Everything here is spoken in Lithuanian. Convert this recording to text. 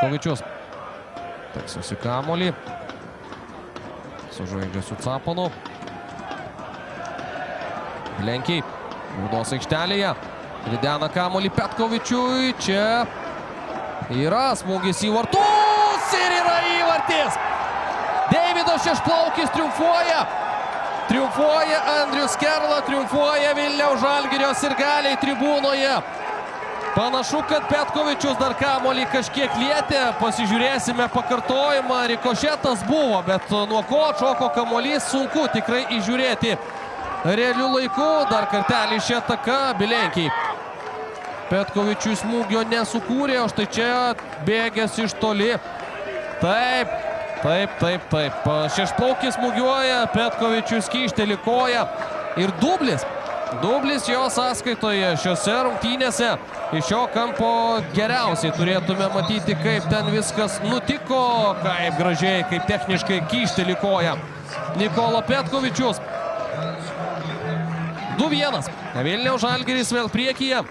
Petkovičius. Teksosi kamuolį. Sužaidžia su Caponu. Lenkiai. Baudos aikštelėje. Ridena kamuolį Petkovičiui. Čia yra smūgis į vartus ir yra įvartis. Deividas Šešplaukis triumfuoja. Triumfuoja Andrius Skerla, triumfuoja Vilniaus Žalgirio sirgaliai tribūnoje. Panašu, kad Petkovičius dar kamuolį kažkiek lietė. Pasižiūrėsime pakartojimą. Rikošetas buvo, bet nuo ko atšoko kamuolys sunku tikrai įžiūrėti realiu laiku. Dar kartelį šią ataką Bilenkiai. Petkovičiui smūgio nesukūrė, o štai čia bėgęs iš toli. Taip. Šešplaukis smūgiuoja, Petkovičius kyšteli koją ir dublis. Dublis jo sąskaitoje šiose rungtynėse. Iš šio kampo geriausiai turėtume matyti, kaip ten viskas nutiko, kaip gražiai, kaip techniškai kyšteli koją Nikola Petkovičius. 2-1. Vilniaus Žalgiris vėl priekyje.